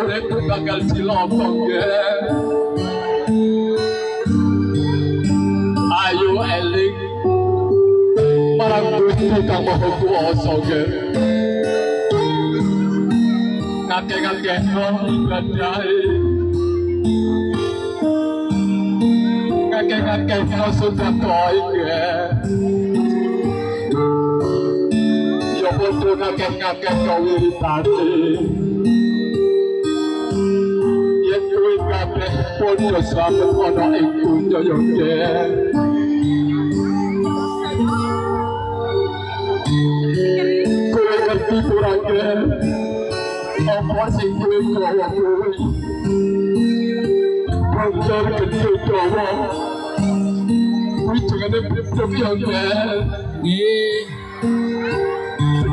Uripku bakal cilaka nggih. Ayo eling marang Gusti Kang Maha Kuwasa nggih. Ngakeh-ngakehno ibadahe. Ngakeh-ngakehno sedekah nggih. Ya padha ngakeh-ngakeh kawiritane. Yen kuwi kabeh padha slamet ana ing donya ya nggih. Kowe ngerti ora nggih? Apa sing kowe gawa kuwi? Bocor gede dawa. Kuwi jengane blek ya nggih. Nggih.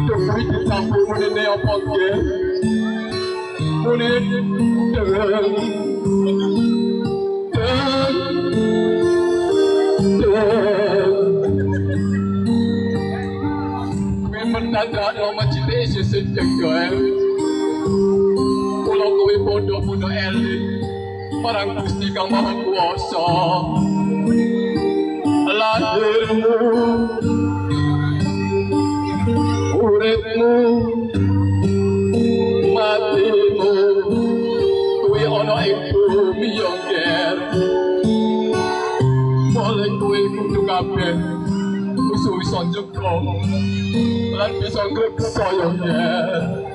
Kuwi ditampung menene apa nggih? Kulit mendadak nama cinta Yesus sejengkel. Kalau kowe bodoh-bodoh eling marang Gusti Kang Maha Kuwasa. Lahirmu, uripmu, matimu, kuwi ana ing bumi ya nggih. Boleh kowe kudu kabeh musuh iso njega lan bisa ngreksa ya nggih.